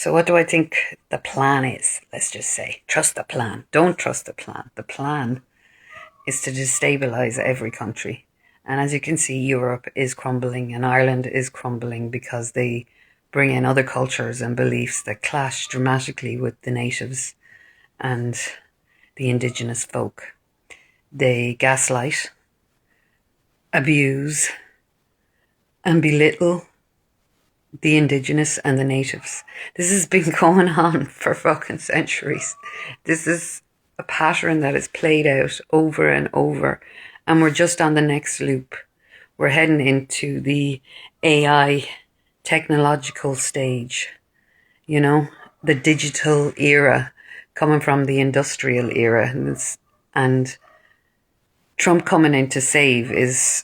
So what do I think the plan is? Let's just say, trust the plan. Don't trust the plan. The plan is to destabilize every country. And as you can see, Europe is crumbling and Ireland is crumbling because they bring in other cultures and beliefs that clash dramatically with the natives and the indigenous folk. They gaslight, abuse, and belittle the indigenous and the natives. This has been going on for fucking centuries. This is a pattern that is played out over and over, and we're just on the next loop. We're heading into the AI technological stage, you know, the digital era coming from the industrial era, and Trump coming in to save is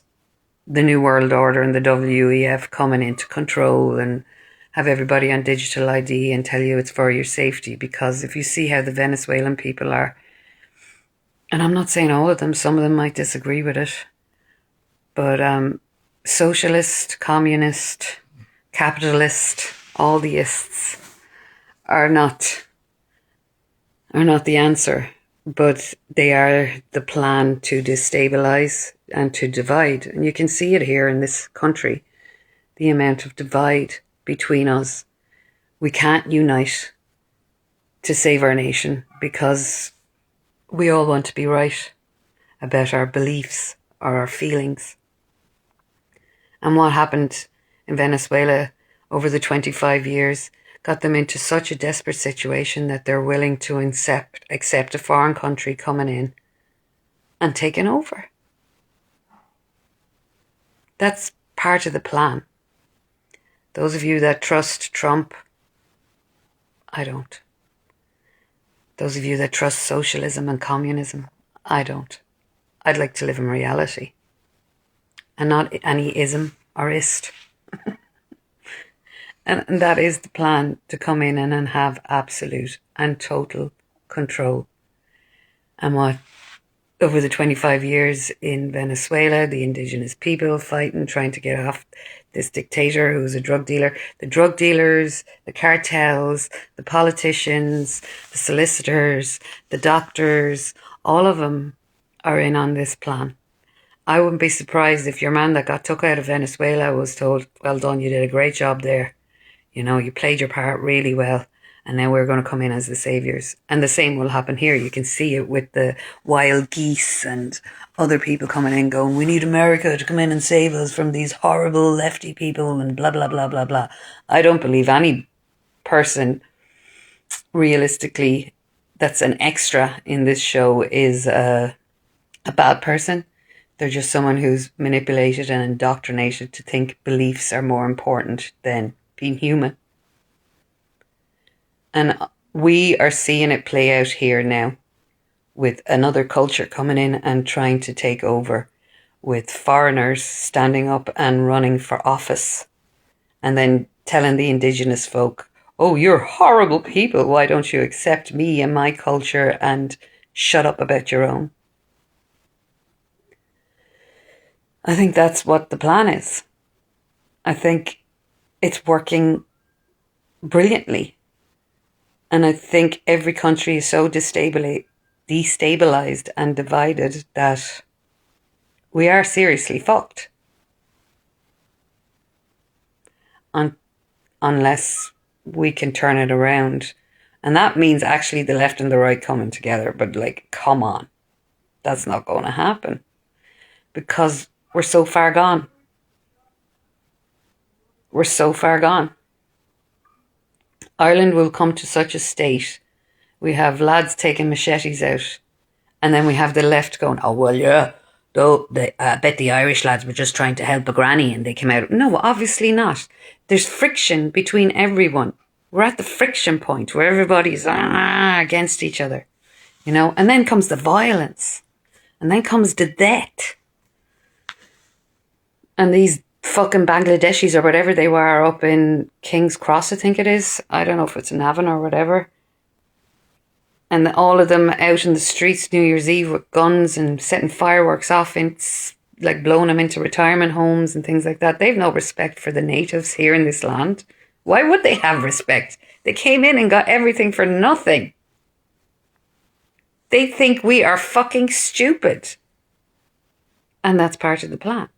the New World Order and the WEF coming into control and have everybody on digital ID and tell you it's for your safety. Because if you see how the Venezuelan people are, and I'm not saying all of them, some of them might disagree with it, but socialist, communist, capitalist, all the ists are not the answer, but they are the plan to destabilize and to divide. And you can see it here in this country, the amount of divide between us. We can't unite to save our nation because we all want to be right about our beliefs or our feelings. And what happened in Venezuela over the 25 years got them into such a desperate situation that they're willing to accept a foreign country coming in and taking over. That's part of the plan. Those of you that trust Trump, I don't. Those of you that trust socialism and communism, I don't. I'd like to live in reality and not any ism or ist. And that is the plan, to come in and have absolute and total control. And what, over the 25 years in Venezuela, the indigenous people fighting, trying to get off this dictator who was a drug dealer. The drug dealers, the cartels, the politicians, the solicitors, the doctors, all of them are in on this plan. I wouldn't be surprised if your man that got took out of Venezuela was told, well done, you did a great job there. You know, you played your part really well, and now we're going to come in as the saviors. And the same will happen here. You can see it with the wild geese and other people coming in going, we need America to come in and save us from these horrible lefty people and blah, blah, blah, blah, blah. I don't believe any person, realistically, that's an extra in this show is a bad person. They're just someone who's manipulated and indoctrinated to think beliefs are more important than being human. And we are seeing it play out here now with another culture coming in and trying to take over, with foreigners standing up and running for office and then telling the indigenous folk, oh, you're horrible people. Why don't you accept me and my culture and shut up about your own? I think that's what the plan is. I think it's working brilliantly. And I think every country is so destabilized and divided that we are seriously fucked. Unless we can turn it around. And that means actually the left and the right coming together. But like, come on. That's not going to happen. Because we're so far gone. We're so far gone. Ireland will come to such a state. We have lads taking machetes out. And then we have the left going, oh, well, yeah. Though I bet the Irish lads were just trying to help a granny and they came out. No, obviously not. There's friction between everyone. We're at the friction point where everybody's against each other. You know, and then comes the violence. And then comes the death. And these fucking Bangladeshis or whatever they were up in King's Cross, I think it is. I don't know if it's in Navan or whatever. And all of them out in the streets New Year's Eve with guns and setting fireworks off, and like blowing them into retirement homes and things like that. They've no respect for the natives here in this land. Why would they have respect? They came in and got everything for nothing. They think we are fucking stupid. And that's part of the plan.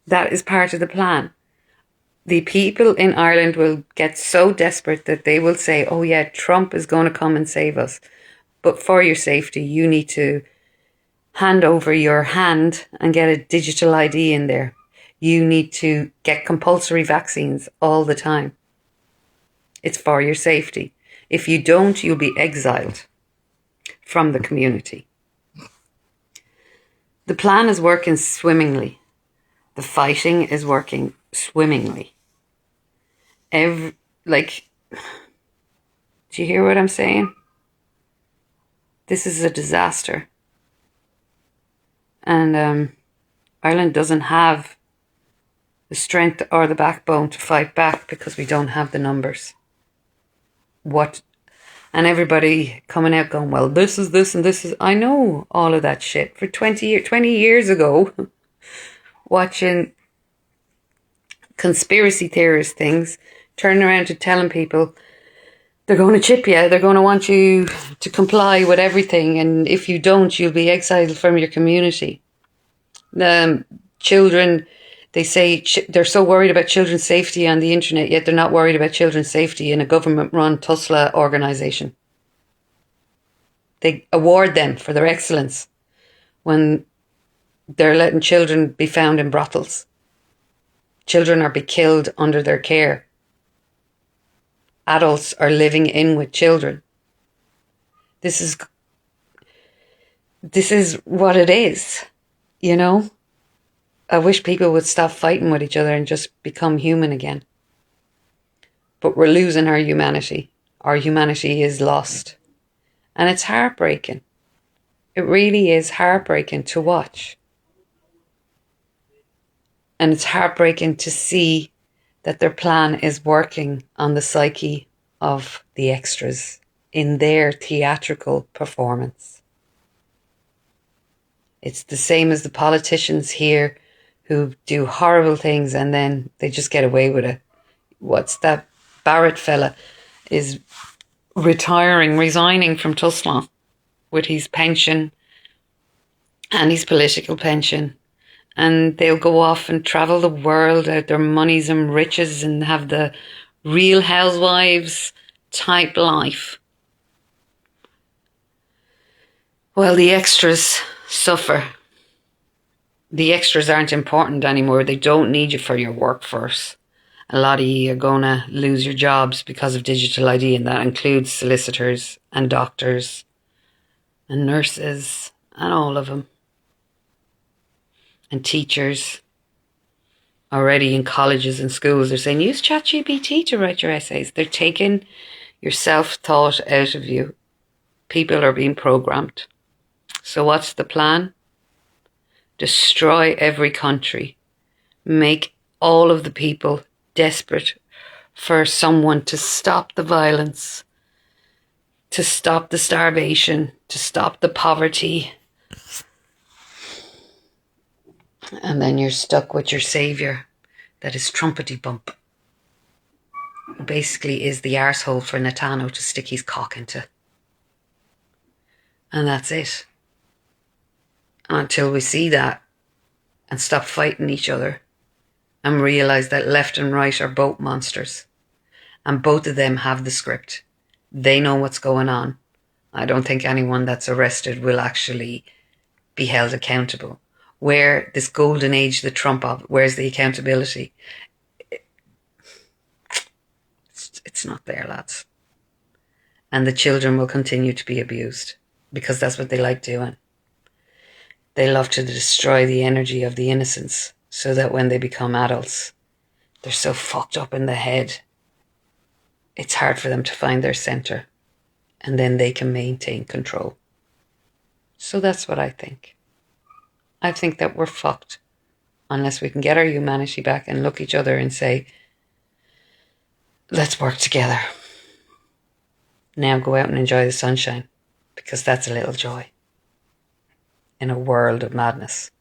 That is part of the plan. The people in Ireland will get so desperate that they will say, oh yeah, Trump is going to come and save us. But for your safety, you need to hand over your hand and get a digital ID in there. You need to get compulsory vaccines all the time. It's for your safety. If you don't, you'll be exiled from the community. The plan is working swimmingly. The fighting is working swimmingly. Do you hear what I'm saying? This is a disaster. And Ireland doesn't have the strength or the backbone to fight back because we don't have the numbers. And everybody coming out going, well, this is this and this is... I know all of that shit. For 20 years ago, watching conspiracy theorist things, turning around to telling people they're going to chip you, they're going to want you to comply with everything, and if you don't, you'll be exiled from your community. Children, they say they're so worried about children's safety on the internet, yet they're not worried about children's safety in a government-run TUSLA organisation. They award them for their excellence when they're letting children be found in brothels. Children are being killed under their care. Adults are living in with children. This is what it is, you know? I wish people would stop fighting with each other and just become human again. But we're losing our humanity. Our humanity is lost. And it's heartbreaking. It really is heartbreaking to watch. And it's heartbreaking to see that their plan is working on the psyche of the extras in their theatrical performance. It's the same as the politicians here who do horrible things and then they just get away with it. What's that Barrett fella is resigning from TUSLA with his pension and his political pension. And they'll go off and travel the world out their monies and riches and have the Real Housewives type life. Well, the extras suffer. The extras aren't important anymore. They don't need you for your workforce. A lot of you are going to lose your jobs because of digital ID, and that includes solicitors and doctors and nurses and all of them. And teachers. Already in colleges and schools, they're saying, use ChatGPT to write your essays. They're taking your self-thought out of you. People are being programmed. So what's the plan? Destroy every country. Make all of the people desperate for someone to stop the violence, to stop the starvation, to stop the poverty. And then you're stuck with your saviour, that is Trumpety Bump, who basically is the arsehole for Netanyahu to stick his cock into. And that's it. Until we see that and stop fighting each other and realise that left and right are both monsters. And both of them have the script. They know what's going on. I don't think anyone that's arrested will actually be held accountable. Where this golden age, the Trump of, where's the accountability? It's not there, lads. And the children will continue to be abused because that's what they like doing. They love to destroy the energy of the innocents so that when they become adults, they're so fucked up in the head, it's hard for them to find their centre, and then they can maintain control. So that's what I think. I think that we're fucked unless we can get our humanity back and look each other and say, let's work together. Now go out and enjoy the sunshine, because that's a little joy in a world of madness.